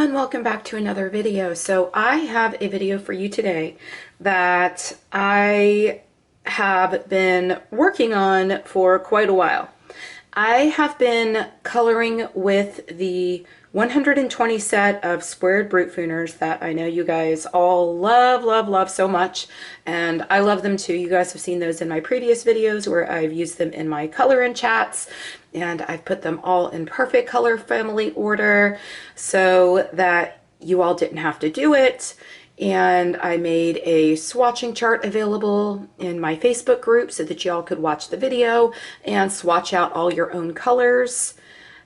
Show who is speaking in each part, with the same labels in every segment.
Speaker 1: everyone, welcome back to another video. So I have a video for you today that I have been working on for quite a while. I have been coloring with the 120 set of Squared Brutfuners that I know you guys all love so much, and I love them too. You guys have seen those in my previous videos where I've used them in my color and chats, and I've put them all in perfect color family order so that you all didn't have to do it. And I made a swatching chart available in my Facebook group so that y'all could watch the video and swatch out all your own colors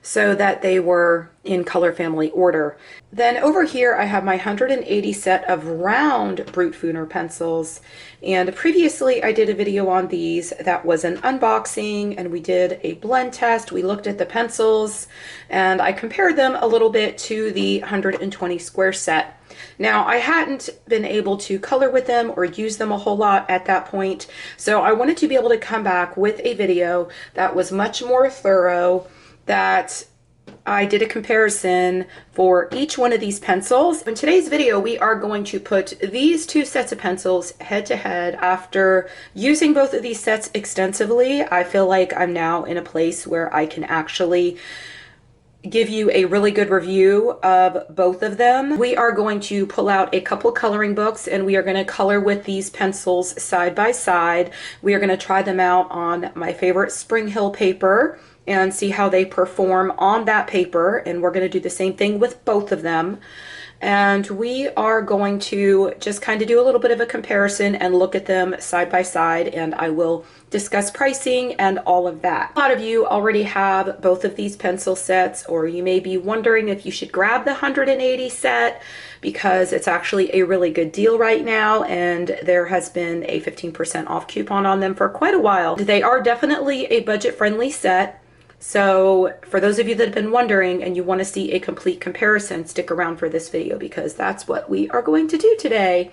Speaker 1: so that they were in color family order. Then over here I have my 180 set of round Brutfuner pencils, and previously I did a video on these that was an unboxing, and we did a blend test. We looked at the pencils and I compared them a little bit to the 120 square set. Now, I hadn't been able to color with them or use them a whole lot at that point, so I wanted to be able to come back with a video that was much more thorough, that I did a comparison for each one of these pencils. In today's video, we are going to put these two sets of pencils head to head. After using both of these sets extensively, I feel like I'm now in a place where I can actually give you a really good review of both of them. We are going to pull out a couple coloring books and we are going to color with these pencils side by side. We are going to try them out on my favorite Spring Hill paper and see how they perform on that paper, and we're going to do the same thing with both of them. And we are going to just kind of do a little bit of a comparison and look at them side by side, and I will discuss pricing and all of that. A lot of you already have both of these pencil sets, or you may be wondering if you should grab the 180 set because it's actually a really good deal right now, and there has been a 15% off coupon on them for quite a while. They are definitely a budget-friendly set. So for those of you that have been wondering and you want to see a complete comparison, stick around for this video because that's what we are going to do today.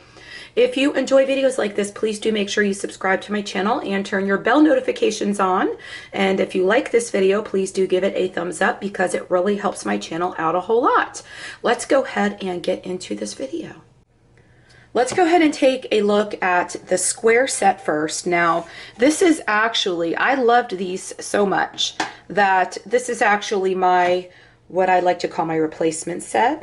Speaker 1: If you enjoy videos like this, please do make sure you subscribe to my channel and turn your bell notifications on. And if you like this video, please do give it a thumbs up because it really helps my channel out a whole lot. Let's go ahead and get into this video. Let's go ahead and take a look at the square set first. Now, this is actually, I loved these so much that this is actually my, what I like to call my replacement set.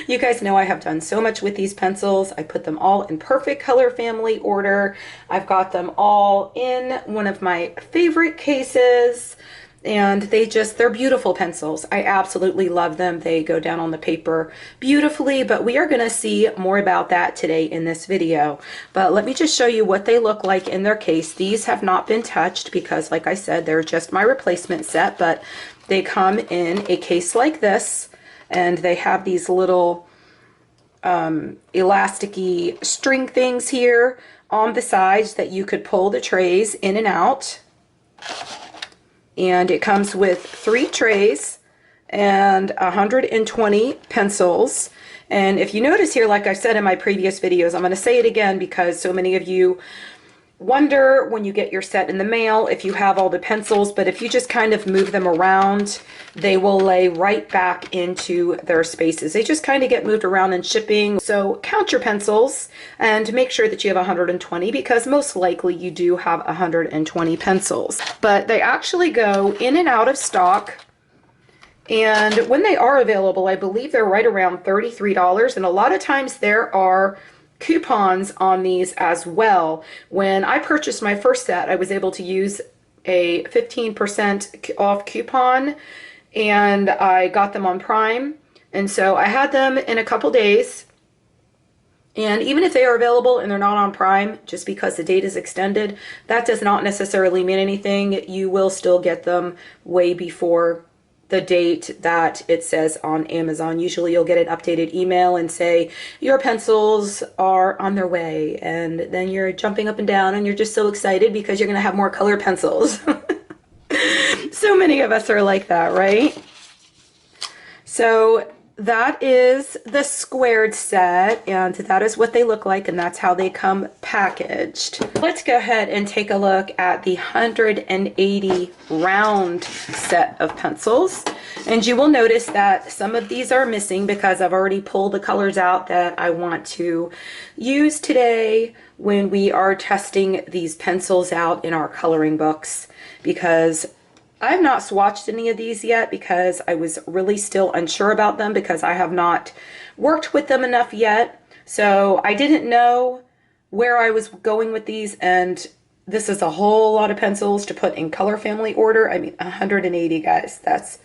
Speaker 1: You guys know I have done so much with these pencils. I put them all in perfect color family order. I've got them all in one of my favorite cases. And they're beautiful pencils. I absolutely love them. They go down on the paper beautifully, but we are going to see more about that today in this video. But let me just show you what they look like in their case. These have not been touched because, like I said, they're just my replacement set, but they come in a case like this, and they have these little elasticy string things here on the sides that you could pull the trays in and out. And it comes with 3 trays and 120 pencils. And if you notice here, like I said in my previous videos, I'm going to say it again because so many of you wonder when you get your set in the mail if you have all the pencils, but if you just kind of move them around, they will lay right back into their spaces. They just kind of get moved around in shipping. So count your pencils and make sure that you have 120 because most likely you do have 120 pencils. But they actually go in and out of stock. And when they are available, I believe they're right around $33. And a lot of times there are coupons on these as well. When I purchased my first set, I was able to use a 15% off coupon, and I got them on Prime, and so I had them in a couple days. And even if they are available and they're not on Prime, just because the date is extended, that does not necessarily mean anything. You will still get them way before the date that it says on Amazon. Usually you'll get an updated email and say your pencils are on their way, and then you're jumping up and down and you're just so excited because you're going to have more color pencils. So many of us are like that, right? So that is the squared set, and that is what they look like, and that's how they come packaged. Let's go ahead and take a look at the 180 round set of pencils. And you will notice that some of these are missing because I've already pulled the colors out that I want to use today when we are testing these pencils out in our coloring books, because I have not swatched any of these yet because I was really still unsure about them because I have not worked with them enough yet. So I didn't know where I was going with these, and this is a whole lot of pencils to put in color family order. I mean, 180, guys, that's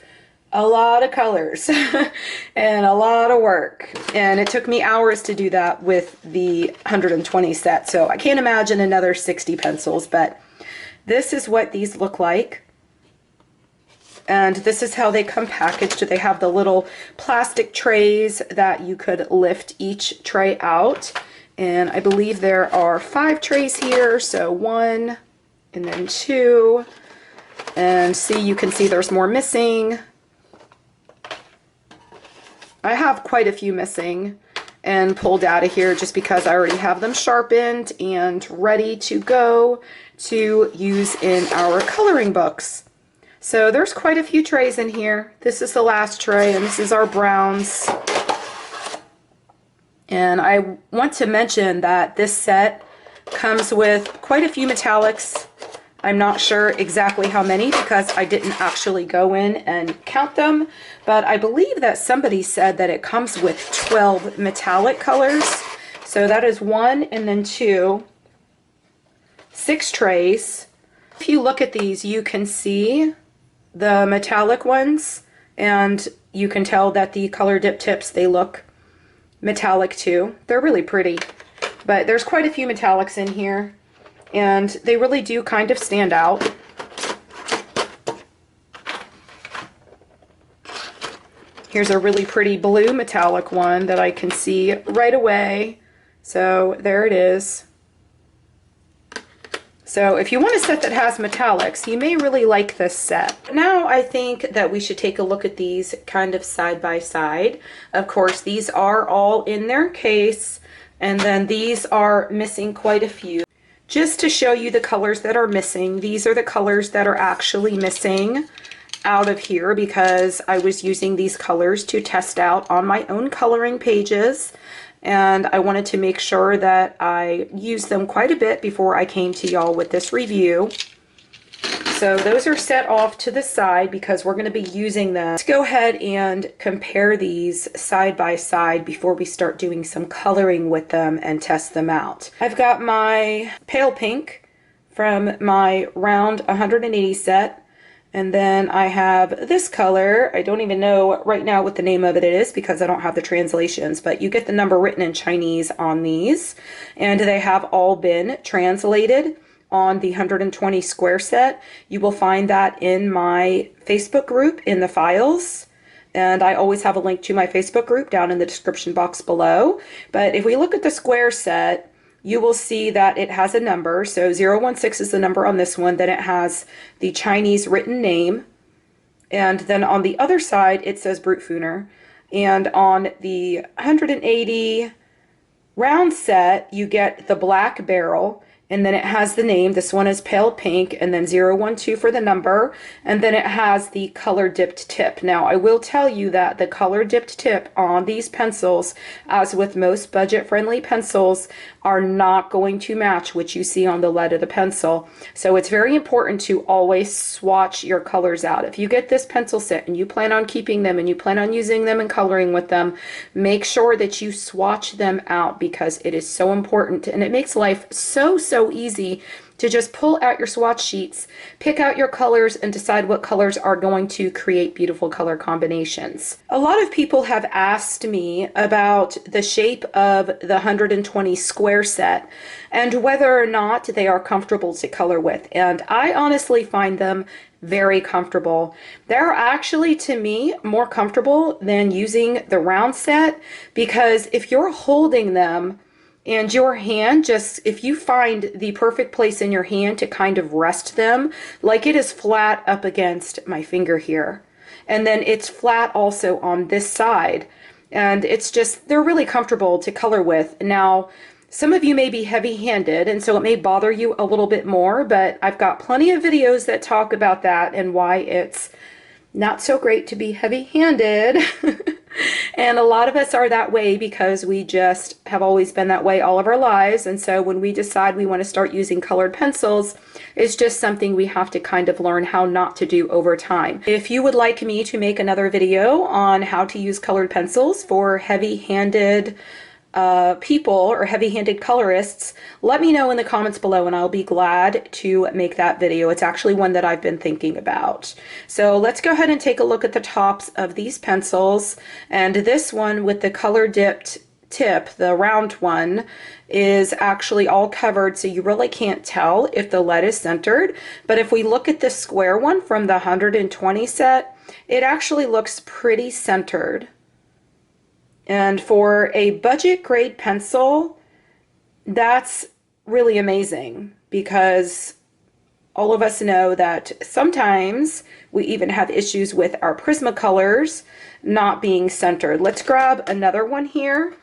Speaker 1: a lot of colors and a lot of work. And it took me hours to do that with the 120 set. So I can't imagine another 60 pencils, but this is what these look like. And this is how they come packaged. They have the little plastic trays that you could lift each tray out. And I believe there are 5 trays here. So 1 and then 2. And see, you can see there's more missing. I have quite a few missing and pulled out of here just because I already have them sharpened and ready to go to use in our coloring books. So there's quite a few trays in here. This is the last tray, and this is our browns. And I want to mention that this set comes with quite a few metallics. I'm not sure exactly how many because I didn't actually go in and count them, but I believe that somebody said that it comes with 12 metallic colors. So that is 1 and then 2, 6 trays. If you look at these, you can see the metallic ones, and you can tell that the color dip tips, they look metallic too. They're really pretty, but there's quite a few metallics in here, and they really do kind of stand out. Here's a really pretty blue metallic one that I can see right away. So there it is. So if you want a set that has metallics, you may really like this set. Now I think that we should take a look at these kind of side by side. Of course, these are all in their case, and then these are missing quite a few. Just to show you the colors that are missing, these are the colors that are actually missing out of here because I was using these colors to test out on my own coloring pages. And I wanted to make sure that I used them quite a bit before I came to y'all with this review. So those are set off to the side because we're going to be using them. Let's go ahead and compare these side by side before we start doing some coloring with them and test them out. I've got my pale pink from my round 180 set. And then I have this color. I don't even know right now what the name of it is because I don't have the translations, but you get the number written in Chinese on these. And they have all been translated on the 120 square set. You will find that in my Facebook group in the files. And I always have a link to my Facebook group down in the description box below. But if we look at the square set, you will see that it has a number. So 016 is the number on this one. Then it has the Chinese written name. And then on the other side, it says Brutfuner. And on the 180 round set, you get the black barrel. And then it has the name. This one is pale pink, and then 012 for the number, and then it has the color dipped tip. Now I will tell you that the color dipped tip on these pencils, as with most budget friendly pencils, are not going to match what you see on the lead of the pencil. So it's very important to always swatch your colors out. If you get this pencil set and you plan on keeping them and you plan on using them and coloring with them, make sure that you swatch them out because it is so important, and it makes life so easy to just pull out your swatch sheets, pick out your colors, and decide what colors are going to create beautiful color combinations. A lot of people have asked me about the shape of the 120 square set and whether or not they are comfortable to color with, and I honestly find them very comfortable. They're actually, to me, more comfortable than using the round set because if you're holding them and your hand just, if you find the perfect place in your hand to kind of rest them, like it is flat up against my finger here. and then it's flat also on this side. And it's just, they're really comfortable to color with. Now, some of you may be heavy-handed, and so it may bother you a little bit more, but I've got plenty of videos that talk about that and why it's not so great to be heavy-handed. And a lot of us are that way because we just have always been that way all of our lives. And so when we decide we want to start using colored pencils, it's just something we have to kind of learn how not to do over time. If you would like me to make another video on how to use colored pencils for heavy-handed people or heavy-handed colorists, let me know in the comments below and I'll be glad to make that video. It's actually one that I've been thinking about. So let's go ahead and take a look at the tops of these pencils. And this one with the color dipped tip, the round one, is actually all covered, so you really can't tell if the lead is centered. But if we look at the square one from the 120 set, it actually looks pretty centered. And for a budget grade pencil, that's really amazing, because all of us know that sometimes we even have issues with our Prismacolors not being centered. Let's grab another one here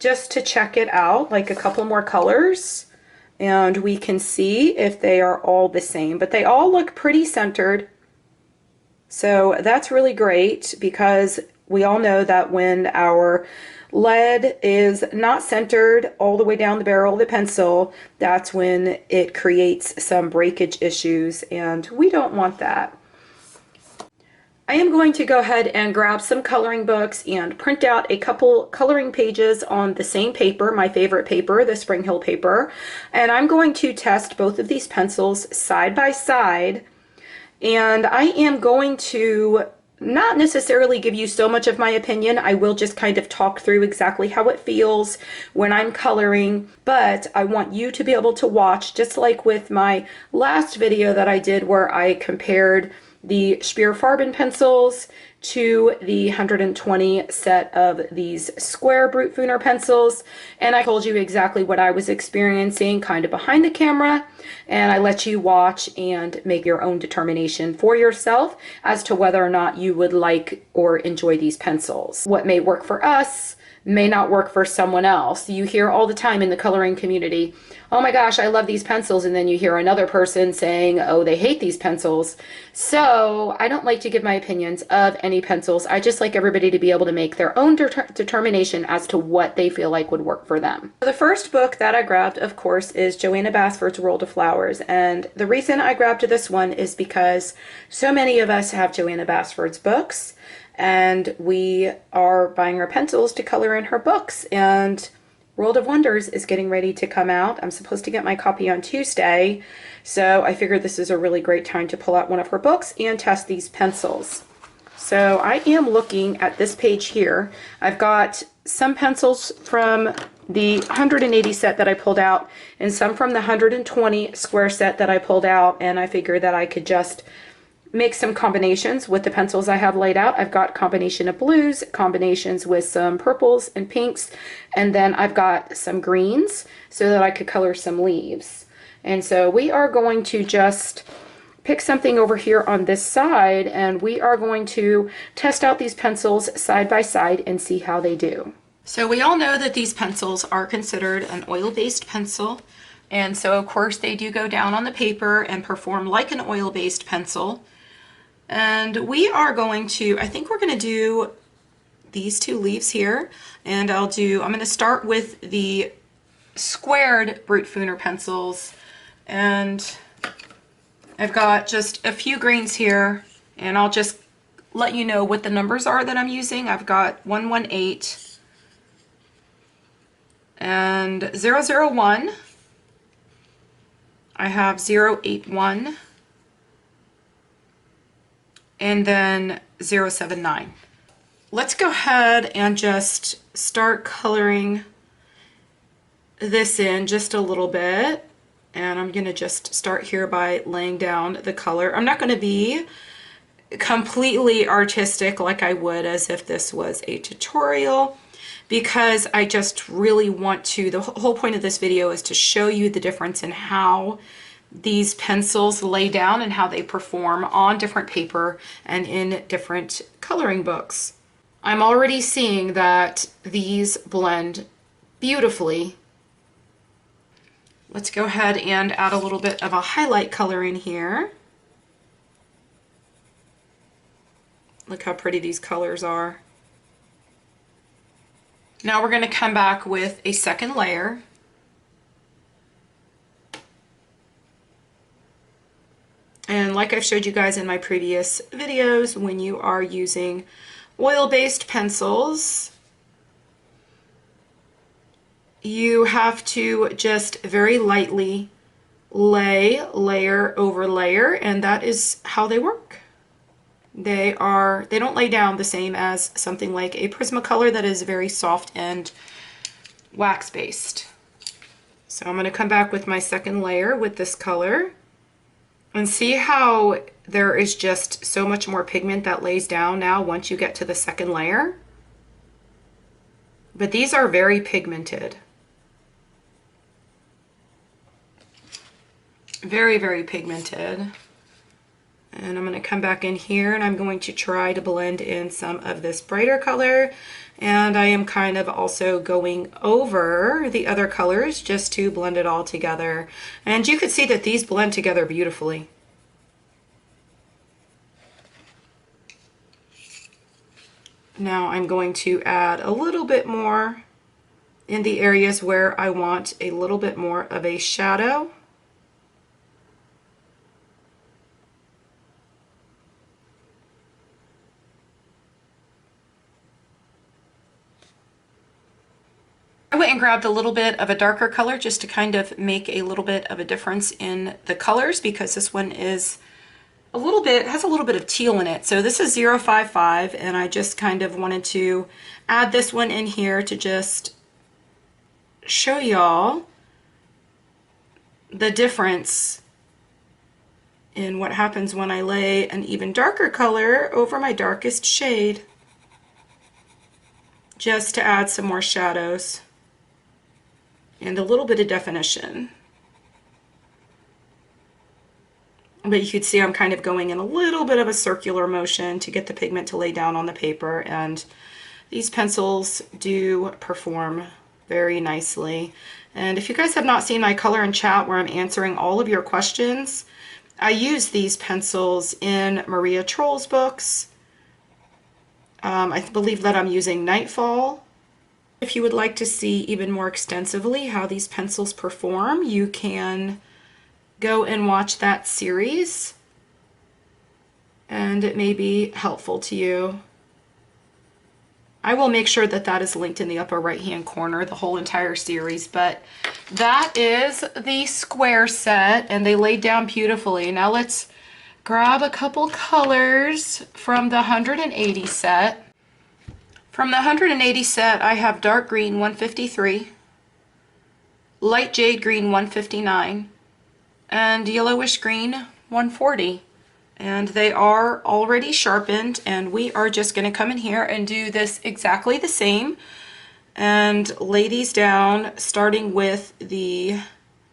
Speaker 1: just to check it out, like a couple more colors, and we can see if they are all the same, but they all look pretty centered. So that's really great, because we all know that when our lead is not centered all the way down the barrel of the pencil, that's when it creates some breakage issues, and we don't want that. I am going to go ahead and grab some coloring books and print out a couple coloring pages on the same paper, my favorite paper, the Spring Hill paper, and I'm going to test both of these pencils side by side, and I am going to not necessarily give you so much of my opinion. I will just kind of talk through exactly how it feels when I'm coloring, but I want you to be able to watch, just like with my last video that I did where I compared the Squared pencils to the 120 set of these Squared Brutfuner pencils, and I told you exactly what I was experiencing kind of behind the camera, and I let you watch and make your own determination for yourself as to whether or not you would like or enjoy these pencils. What may work for us may not work for someone else. You hear all the time in the coloring community, oh my gosh, I love these pencils, and then you hear another person saying, oh, they hate these pencils. So I don't like to give my opinions of any pencils. I just like everybody to be able to make their own determination as to what they feel like would work for them. The first book that I grabbed, of course, is Joanna Basford's World of Flowers, and the reason I grabbed this one is because so many of us have Joanna Basford's books, and we are buying our pencils to color in her books, and World of Wonders is getting ready to come out. I'm supposed to get my copy on Tuesday, so I figured this is a really great time to pull out one of her books and test these pencils. So I am looking at this page here. I've got some pencils from the 180 set that I pulled out and some from the 120 square set that I pulled out, and I figured that I could just make some combinations with the pencils I have laid out. I've got combination of blues, combinations with some purples and pinks, and then I've got some greens so that I could color some leaves. And so we are going to just pick something over here on this side, and we are going to test out these pencils side by side and see how they do. So we all know that these pencils are considered an oil-based pencil, and so of course they do go down on the paper and perform like an oil-based pencil. And we are going to, I think we're going to do these two leaves here, and I'm going to start with the Squared Brutfuner pencils, and I've got just a few greens here, and I'll just let you know what the numbers are that I'm using. I've got 118 and 001. I have 081. And then 079. Let's go ahead and just start coloring this in just a little bit. And I'm going to just start here by laying down the color. I'm not going to be completely artistic like I would as if this was a tutorial, because I just really want to, the whole point of this video is to show you the difference in how these pencils lay down and how they perform on different paper and in different coloring books. I'm already seeing that these blend beautifully. Let's go ahead and add a little bit of a highlight color in here. Look how pretty these colors are. Now we're going to come back with a second layer. And like I've showed you guys in my previous videos, when you are using oil-based pencils, you have to just very lightly lay layer over layer, and that is how they work. They don't lay down the same as something like a Prismacolor that is very soft and wax-based. So I'm going to come back with my second layer with this color. And see how there is just so much more pigment that lays down now once you get to the second layer? But these are very pigmented. Very, very pigmented. And I'm going to come back in here and I'm going to try to blend in some of this brighter color. And I am kind of also going over the other colors just to blend it all together. And you can see that these blend together beautifully. Now I'm going to add a little bit more in the areas where I want a little bit more of a shadow. I went and grabbed a little bit of a darker color just to kind of make a little bit of a difference in the colors, because this one is has a little bit of teal in it. So this is 055, and I just kind of wanted to add this one in here to just show y'all the difference in what happens when I lay an even darker color over my darkest shade, just to add some more shadows and a little bit of definition. But you can see I'm kind of going in a little bit of a circular motion to get the pigment to lay down on the paper, and these pencils do perform very nicely. And if you guys have not seen my color and chat where I'm answering all of your questions, I use these pencils in Maria Troll's books. I believe that I'm using Nightfall. If you would like to see even more extensively how these pencils perform, you can go and watch that series, and it may be helpful to you. I will make sure that that is linked in the upper right hand corner, the whole entire series. But that is the square set, and they laid down beautifully. Now let's grab a couple colors from the 180 set. From the 180 set, I have dark green 153, light jade green 159, and yellowish green 140. And they are already sharpened, and we are just going to come in here and do this exactly the same and lay these down, starting with the,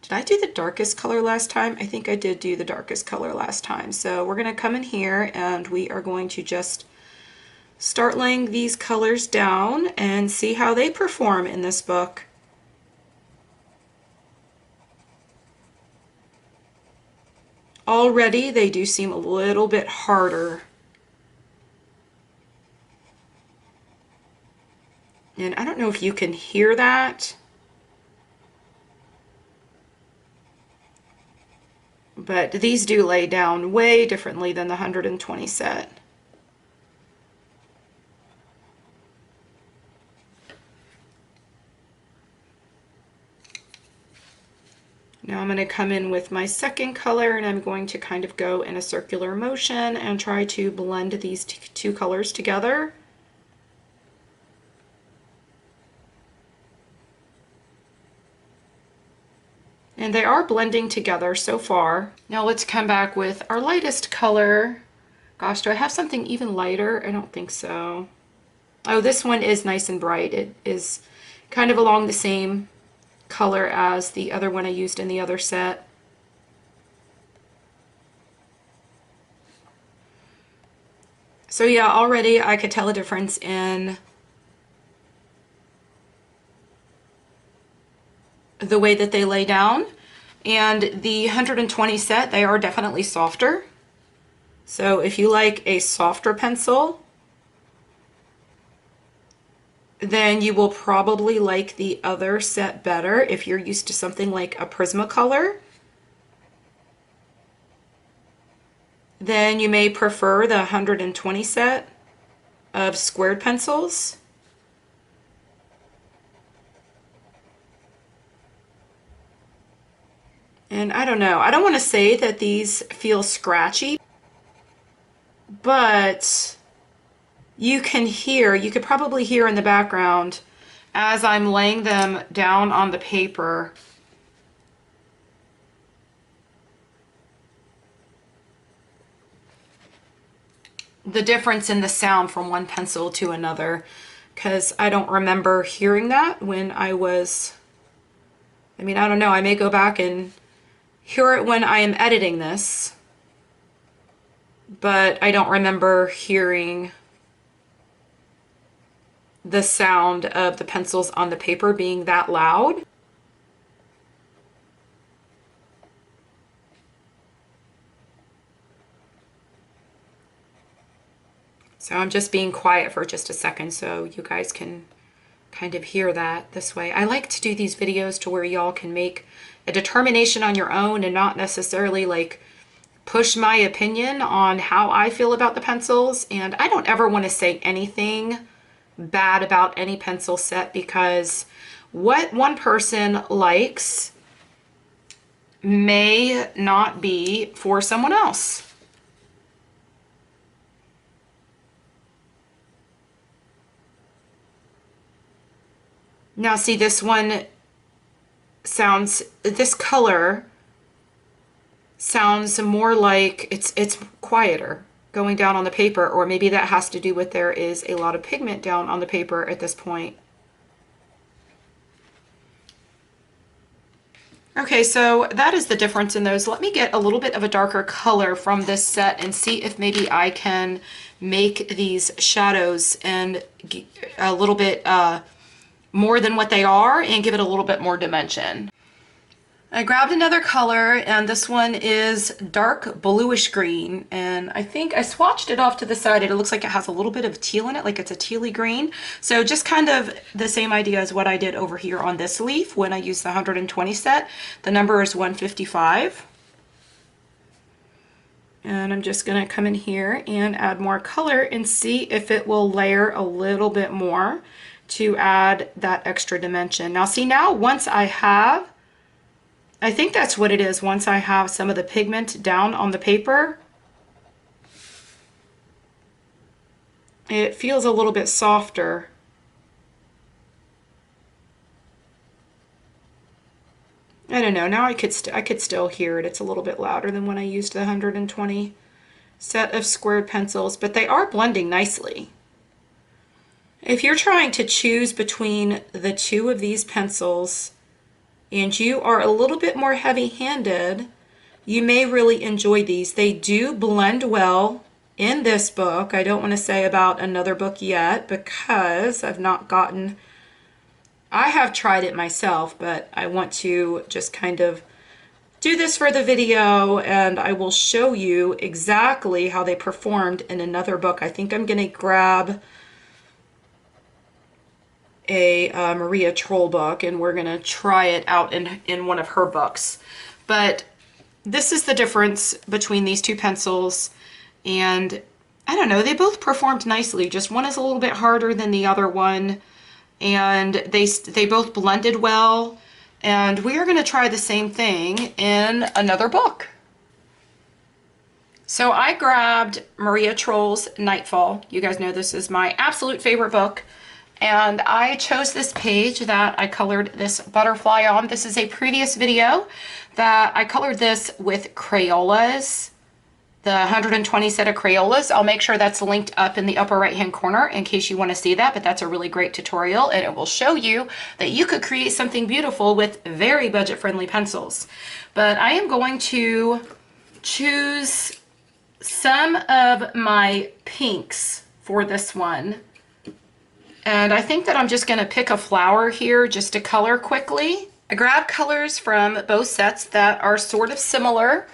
Speaker 1: did I do the darkest color last time? I think I did do the darkest color last time. So we're going to come in here and we are going to just start laying these colors down and see how they perform in this book. Already they do seem a little bit harder. And I don't know if you can hear that, but these do lay down way differently than the 120 set. Now I'm going to come in with my second color, and I'm going to kind of go in a circular motion and try to blend these two colors together. And they are blending together so far. Now let's come back with our lightest color. Gosh, do I have something even lighter? I don't think so. Oh, this one is nice and bright. It is kind of along the same color as the other one I used in the other set. So yeah, already I could tell a difference in the way that they lay down. And the 120 set, they are definitely softer. So if you like a softer pencil, then you will probably like the other set better if you're used to something like a Prismacolor. Then you may prefer the 120 set of squared pencils. And I don't know, I don't want to say that these feel scratchy, but you could probably hear in the background as I'm laying them down on the paper. The difference in the sound from one pencil to another, because I don't remember hearing that when I was, I don't know, I may go back and hear it when I am editing this, but I don't remember hearing the sound of the pencils on the paper being that loud. So I'm just being quiet for just a second so you guys can kind of hear that this way. I like to do these videos to where y'all can make a determination on your own and not necessarily like push my opinion on how I feel about the pencils. And I don't ever want to say anything bad about any pencil set, because what one person likes may not be for someone else. Now see, this one sounds, this color sounds more like it's quieter going down on the paper, or maybe that has to do with there is a lot of pigment down on the paper at this point. Okay, so that is the difference in those. Let me get a little bit of a darker color from this set and see if maybe I can make these shadows and a little bit more than what they are and give it a little bit more dimension. I grabbed another color, and this one is dark bluish green, and I think I swatched it off to the side. It looks like it has a little bit of teal in it, like it's a tealy green. So just kind of the same idea as what I did over here on this leaf when I used the 120 set. The number is 155. And I'm just gonna come in here and add more color and see if it will layer a little bit more to add that extra dimension. Now see, now once I think that's what it is, once I have some of the pigment down on the paper, it feels a little bit softer. I don't know, now I could still hear it. It's a little bit louder than when I used the 120 set of squared pencils, but they are blending nicely. If you're trying to choose between the two of these pencils and you are a little bit more heavy-handed, you may really enjoy these. They do blend well in this book. I don't want to say about another book yet because I've not gotten, I have tried it myself, but I want to just kind of do this for the video, and I will show you exactly how they performed in another book. I think I'm going to grab a Maria Troll book, and we're gonna try it out in one of her books. But this is the difference between these two pencils, and I don't know, they both performed nicely. Just one is a little bit harder than the other one, and they both blended well. And we are gonna try the same thing in another book. So I grabbed Maria Troll's Nightfall. You guys know this is my absolute favorite book. And I chose this page that I colored this butterfly on. This is a previous video that I colored this with Crayolas, the 120 set of Crayolas. I'll make sure that's linked up in the upper right hand corner in case you want to see that, but that's a really great tutorial, and it will show you that you could create something beautiful with very budget friendly pencils. But I am going to choose some of my pinks for this one. And I think that I'm just going to pick a flower here just to color quickly. I grabbed colors from both sets that are sort of similar.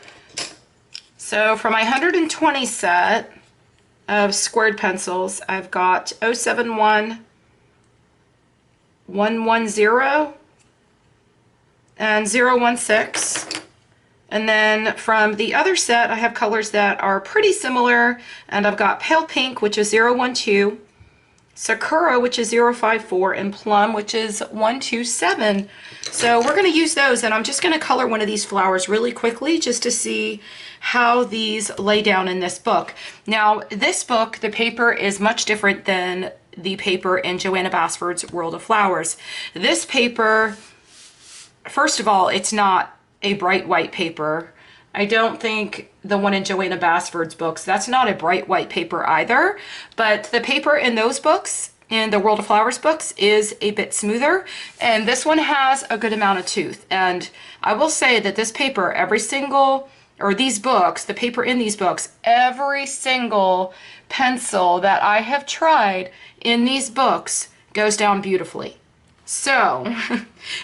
Speaker 1: So for my 120 set of squared pencils, I've got 071, 110, and 016. And then from the other set, I have colors that are pretty similar, and I've got pale pink, which is 012, Sakura, which is 054, and Plum, which is 127. So we're going to use those, and I'm just going to color one of these flowers really quickly just to see how these lay down in this book. Now, this book, the paper is much different than the paper in Joanna Basford's World of Flowers. This paper, first of all, it's not a bright white paper. I don't think the one in Joanna Basford's books, that's not a bright white paper either, but the paper in those books, in the World of Flowers books, is a bit smoother, and this one has a good amount of tooth. And I will say that this paper, every single, or these books, the paper in these books, every single pencil that I have tried in these books goes down beautifully. So,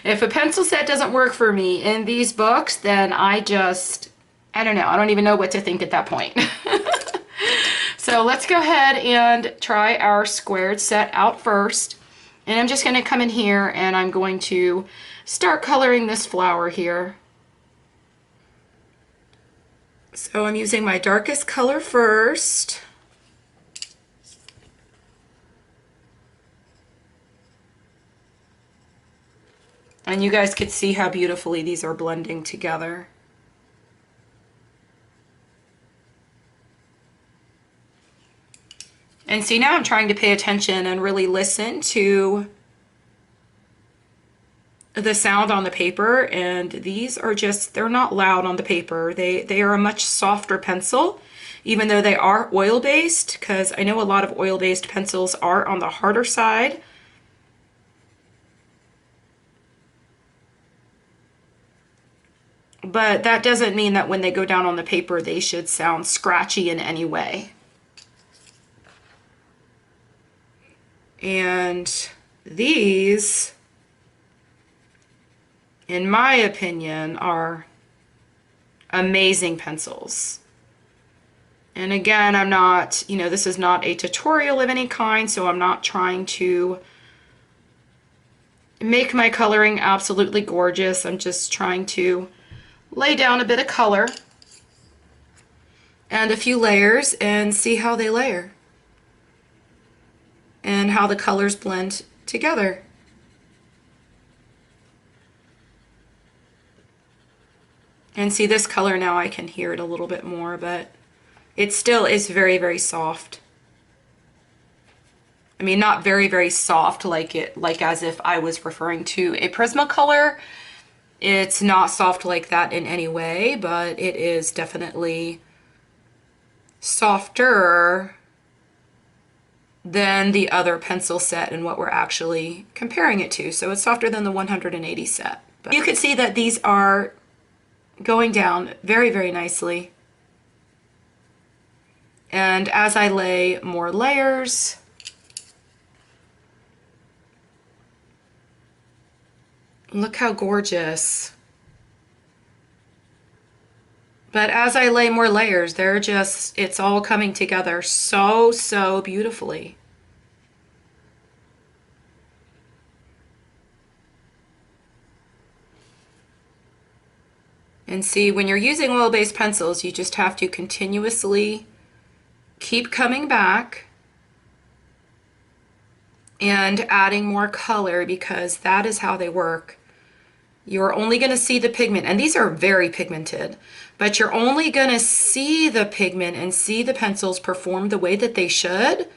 Speaker 1: if a pencil set doesn't work for me in these books, then I don't know. I don't even know what to think at that point. So let's go ahead and try our squared set out first. And I'm just going to come in here and I'm going to start coloring this flower here. So I'm using my darkest color first. And you guys could see how beautifully these are blending together. And see, now I'm trying to pay attention and really listen to the sound on the paper, and these are just, they're not loud on the paper. They are a much softer pencil, even though they are oil-based, because I know a lot of oil-based pencils are on the harder side. But that doesn't mean that when they go down on the paper, they should sound scratchy in any way. And these, in my opinion, are amazing pencils. And again, I'm not, this is not a tutorial of any kind, so I'm not trying to make my coloring absolutely gorgeous. I'm just trying to lay down a bit of color and a few layers and see how they layer and how the colors blend together. And see, this color now I can hear it a little bit more, but it still is very, very soft. I mean, not very, very soft like as if I was referring to a Prismacolor. It's not soft like that in any way, but it is definitely softer than the other pencil set and what we're actually comparing it to. So it's softer than the 180 set. But you can see that these are going down very, very nicely. And as I lay more layers, look how gorgeous. But as I lay more layers, it's all coming together so, so beautifully. And see, when you're using oil-based pencils, you just have to continuously keep coming back and adding more color, because that is how they work. You're only going to see the pigment, and these are very pigmented, but you're only going to see the pigment and see the pencils perform the way that they should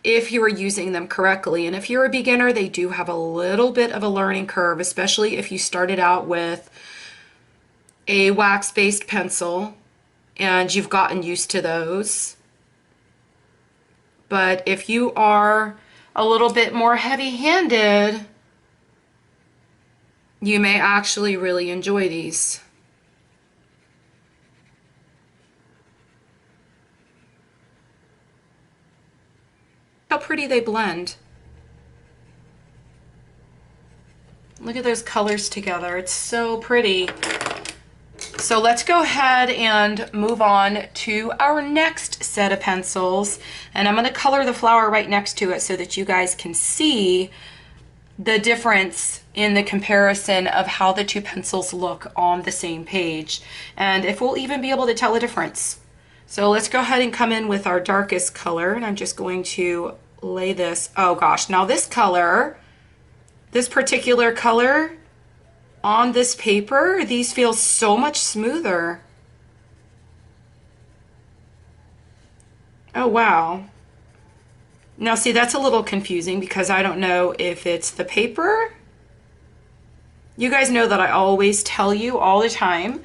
Speaker 1: if you are using them correctly. And if you're a beginner, they do have a little bit of a learning curve, especially if you started out with a wax-based pencil and you've gotten used to those. But if you are a little bit more heavy-handed, you may actually really enjoy these. How pretty they blend. Look at those colors together. It's so pretty. So let's go ahead and move on to our next set of pencils. And I'm going to color the flower right next to it so that you guys can see the difference in the comparison of how the two pencils look on the same page. And if we'll even be able to tell a difference. So let's go ahead and come in with our darkest color. And I'm just going to lay this. Oh gosh, now this color, this particular color on this paper, these feel so much smoother. Oh wow. Now see, that's a little confusing because I don't know if it's the paper. You guys know that I always tell you all the time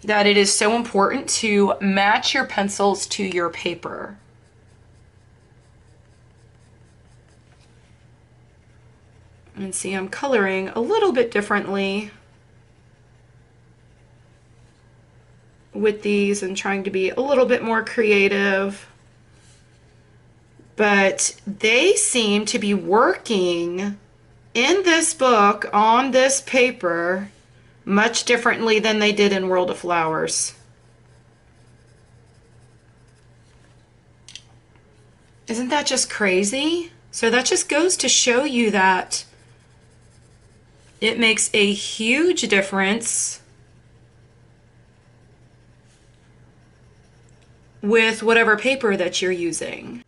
Speaker 1: that it is so important to match your pencils to your paper. And see, I'm coloring a little bit differently with these and trying to be a little bit more creative. But they seem to be working in this book on this paper much differently than they did in World of Flowers. Isn't that just crazy? So that just goes to show you that it makes a huge difference with whatever paper that you're using.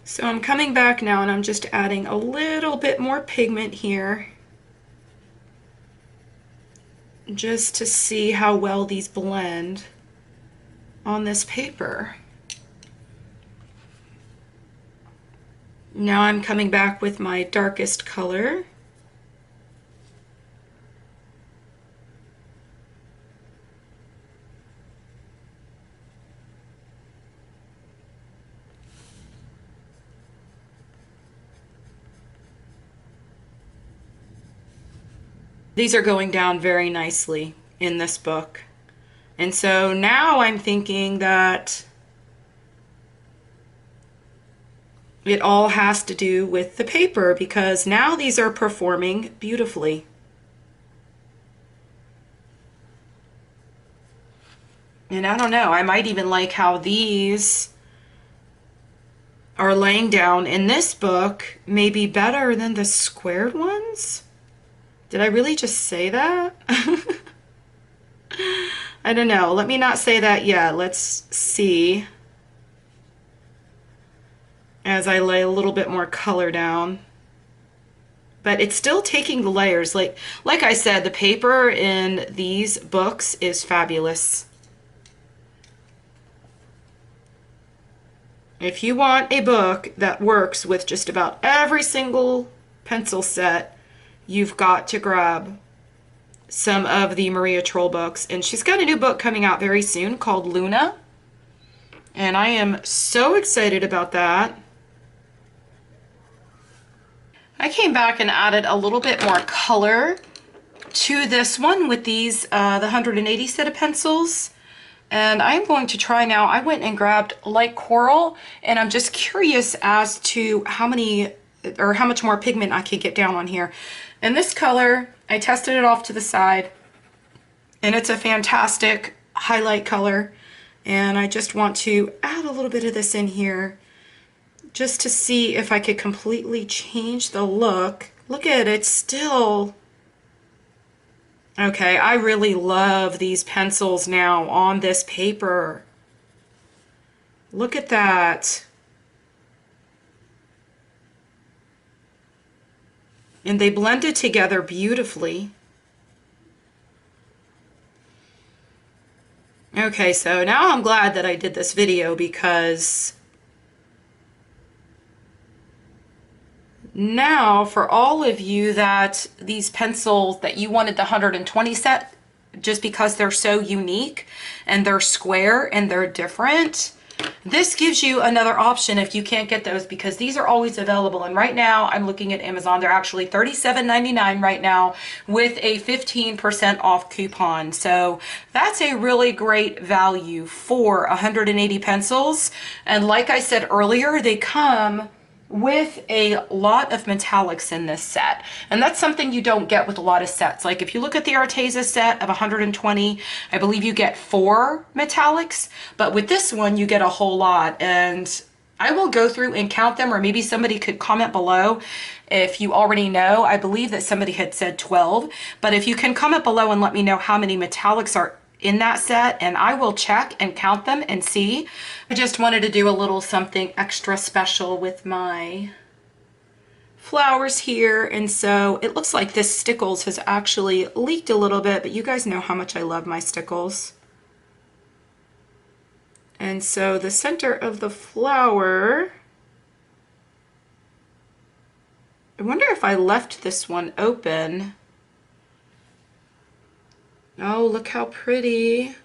Speaker 1: So I'm coming back now and I'm just adding a little bit more pigment here just to see how well these blend on this paper. Now I'm coming back with my darkest color. These are going down very nicely in this book. And so now I'm thinking that it all has to do with the paper because now these are performing beautifully. And I don't know, I might even like how these are laying down in this book maybe better than the squared ones. Did I really just say that? I don't know. Let me not say that yet. Let's see. As I lay a little bit more color down. But it's still taking the layers. Like I said, the paper in these books is fabulous. If you want a book that works with just about every single pencil set, you've got to grab some of the Maria Troll books. And she's got a new book coming out very soon called Luna. And I am so excited about that. I came back and added a little bit more color to this one with these, the 180 set of pencils. And I'm going to try now. I went and grabbed light coral, and I'm just curious as to how many or how much more pigment I could get down on here. And this color, I tested it off to the side, and it's a fantastic highlight color. And I just want to add a little bit of this in here just to see if I could completely change the look. Look at it, still. Okay, I really love these pencils now on this paper. Look at that. And they blended together beautifully. Okay, so now I'm glad that I did this video because now for all of you that these pencils that you wanted the 120 set just because they're so unique and they're square and they're different, this gives you another option if you can't get those, because these are always available. And right now I'm looking at Amazon. They're actually $37.99 right now with a 15% off coupon. So that's a really great value for 180 pencils. And like I said earlier, they come with a lot of metallics in this set, and that's something you don't get with a lot of sets. Like if you look at the Arteza set of 120, I believe you get 4 metallics, but with this one you get a whole lot. And I will go through and count them, or maybe somebody could comment below if you already know. I believe that somebody had said 12, but if you can comment below and let me know how many metallics are in that set, and I will check and count them and see. I just wanted to do a little something extra special with my flowers here, and so it looks like this stickles has actually leaked a little bit, but you guys know how much I love my stickles. And so the center of the flower, I wonder if I left this one open. Oh, look how pretty.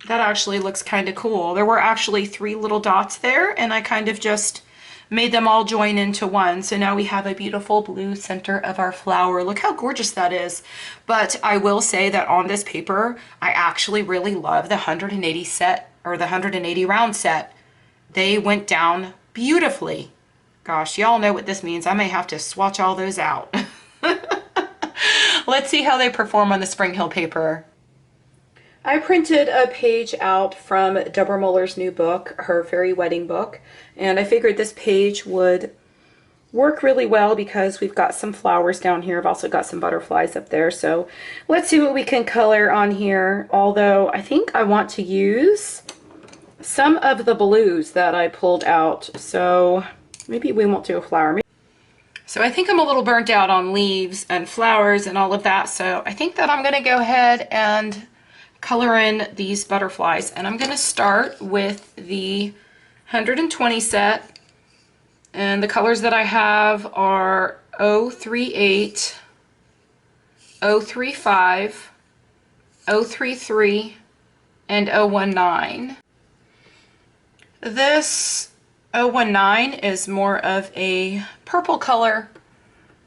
Speaker 1: That actually looks kind of cool. There were actually 3 little dots there, and I kind of just made them all join into one. So now we have a beautiful blue center of our flower. Look how gorgeous that is. But I will say that on this paper, I actually really love the 180 set, or the 180 round set. They went down beautifully. Gosh, y'all know what this means. I may have to swatch all those out. Let's see how they perform on the Spring Hill paper. I printed a page out from Deborah Muller's new book, her fairy wedding book, and I figured this page would work really well because we've got some flowers down here. I've also got some butterflies up there, so let's see what we can color on here. Although I think I want to use some of the blues that I pulled out, so maybe we won't do a flower. So I think I'm a little burnt out on leaves and flowers and all of that, so I think that I'm going to go ahead and color in these butterflies. And I'm going to start with the 120 set, and the colors that I have are 038, 035, 033, and 019. This 019 is more of a purple color,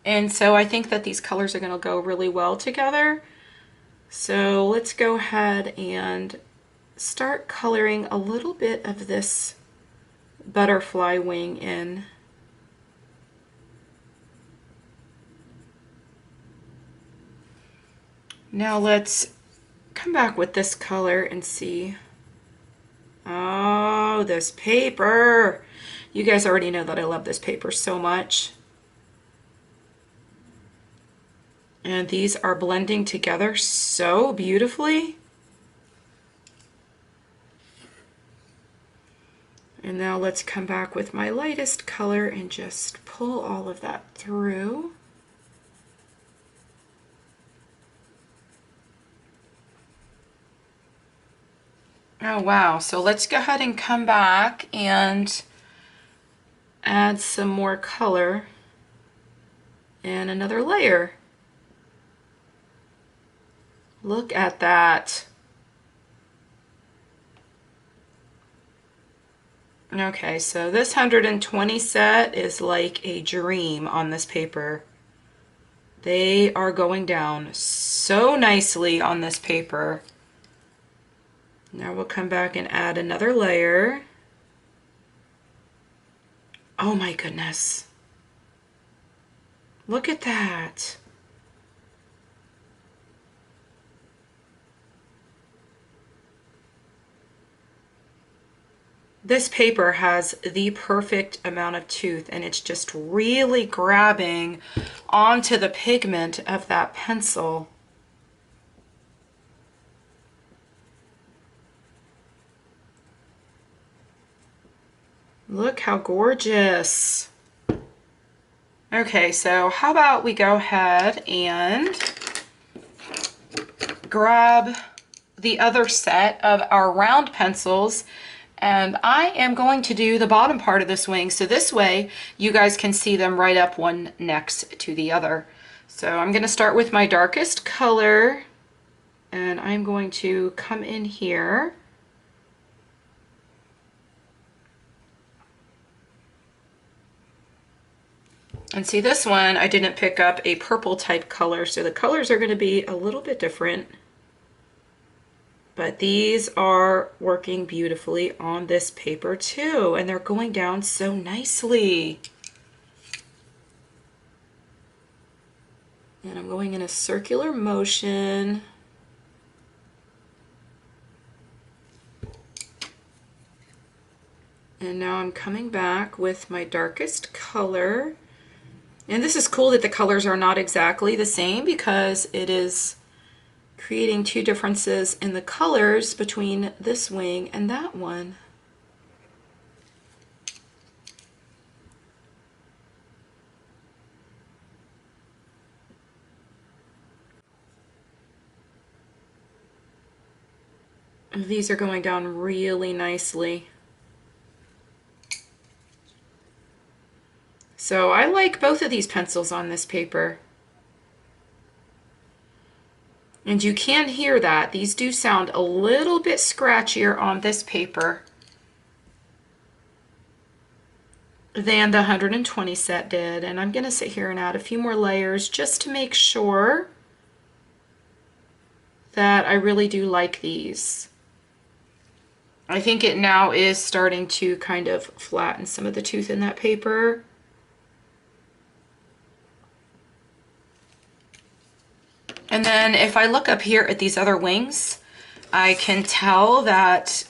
Speaker 1: and so I think that these colors are going to go really well together. So let's go ahead and start coloring a little bit of this butterfly wing in. Now let's come back with this color and see. Oh, this paper. You guys already know that I love this paper so much. And these are blending together so beautifully. And now let's come back with my lightest color and just pull all of that through. Oh wow, so let's go ahead and come back and add some more color and another layer. Look at that. Okay, so this 120 set is like a dream on this paper. They are going down so nicely on this paper. Now we'll come back and add another layer. Oh my goodness. Look at that. This paper has the perfect amount of tooth, and it's just really grabbing onto the pigment of that pencil. Look how gorgeous. Okay, so how about we go ahead and grab the other set of our round pencils And I am going to do the bottom part of this wing, so this way you guys can see them right up one next to the other. So I'm going to start with my darkest color, and I'm going to come in here. And see, this one I didn't pick up a purple type color, so the colors are going to be a little bit different. But these are working beautifully on this paper too, and they're going down so nicely. And I'm going in a circular motion. And now I'm coming back with my darkest color. And this is cool that the colors are not exactly the same, because it is creating two differences in the colors between this wing and that one. These are going down really nicely. So I like both of these pencils on this paper. And you can hear that. These do sound a little bit scratchier on this paper than the 120 set did. And I'm going to sit here and add a few more layers just to make sure that I really do like these. I think it now is starting to kind of flatten some of the tooth in that paper. And then if I look up here at these other wings, I can tell that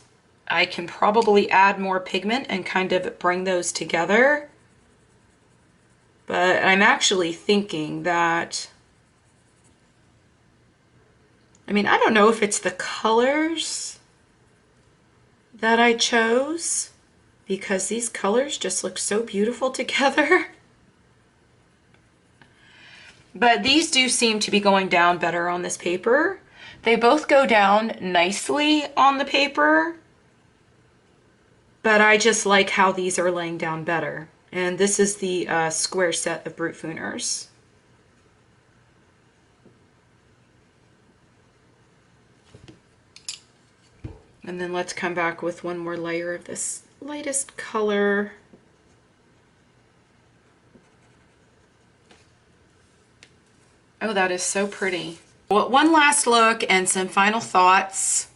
Speaker 1: I can probably add more pigment and kind of bring those together. But I'm actually thinking that, I mean, I don't know if it's the colors that I chose, because these colors just look so beautiful together. But these do seem to be going down better on this paper. They both go down nicely on the paper, but I just like how these are laying down better. And this is the square set of Brutfuners. And then let's come back with one more layer of this lightest color. Oh, that is so pretty. Well, one last look and some final thoughts.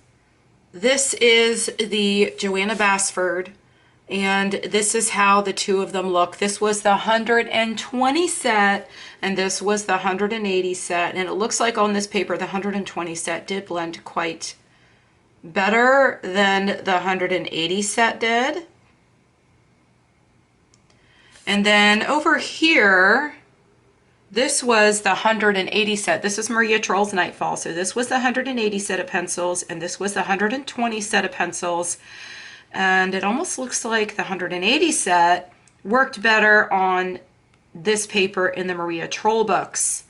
Speaker 1: This is the Joanna Basford, and this is how the two of them look. This was the 120 set, and this was the 180 set. And it looks like on this paper, the 120 set did blend quite better than the 180 set did. And then over here, this was the 180 set. This is Maria Troll's Nightfall. So this was the 180 set of pencils, and this was the 120 set of pencils. And it almost looks like the 180 set worked better on this paper in the Maria Troll books.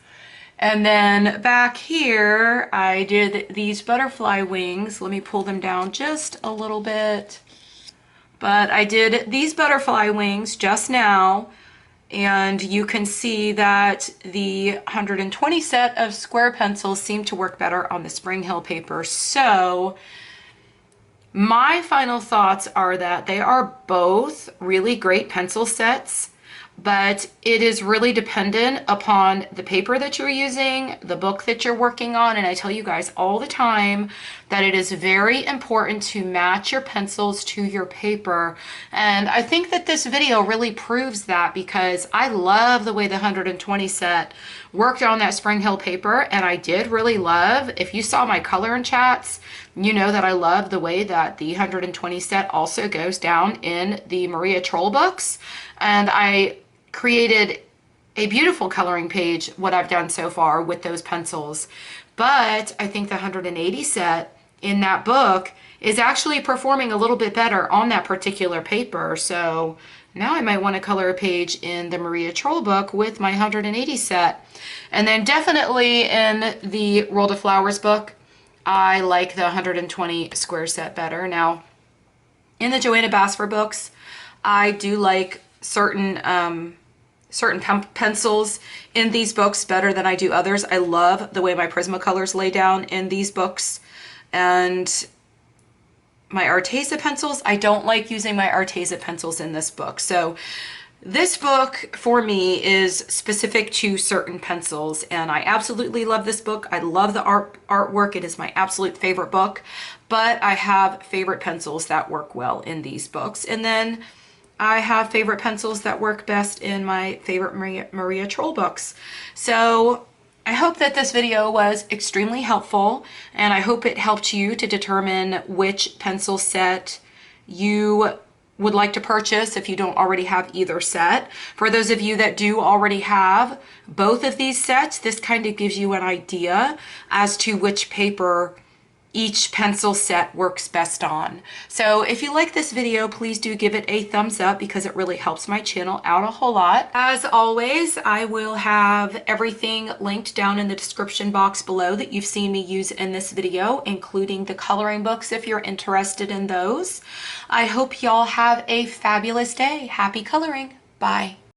Speaker 1: And then back here, I did these butterfly wings. Let me pull them down just a little bit. But I did these butterfly wings just now. And you can see that the 120 set of square pencils seem to work better on the Spring Hill paper. So my final thoughts are that they are both really great pencil sets, but it is really dependent upon the paper that you're using, the book that you're working on, and I tell you guys all the time that it is very important to match your pencils to your paper. And I think that this video really proves that, because I love the way the 120 set worked on that Spring Hill paper, and I did really love, if you saw my color and chats, you know that I love the way that the 120 set also goes down in the Maria Troll books. And I created a beautiful coloring page, what I've done so far with those pencils. But I think the 180 set in that book is actually performing a little bit better on that particular paper. So now I might want to color a page in the Maria Troll book with my 180 set. And then definitely in the World of Flowers book, I like the 120 square set better. Now, In the Joanna Basfer books, I do like certain pencils in these books better than I do others. I love the way my Prismacolors lay down in these books. And my Arteza pencils, I don't like using my Arteza pencils in this book. So this book for me is specific to certain pencils, and I absolutely love this book. I love the artwork. It is my absolute favorite book, but I have favorite pencils that work well in these books. And then I have favorite pencils that work best in my favorite Maria Troll books. So I hope that this video was extremely helpful, and I hope it helped you to determine which pencil set you would like to purchase if you don't already have either set. For those of you that do already have both of these sets, this kind of gives you an idea as to which paper each pencil set works best on. So if you like this video, please do give it a thumbs up because it really helps my channel out a whole lot. As always, I will have everything linked down in the description box below that you've seen me use in this video, including the coloring books if you're interested in those. I hope y'all have a fabulous day. Happy coloring. Bye.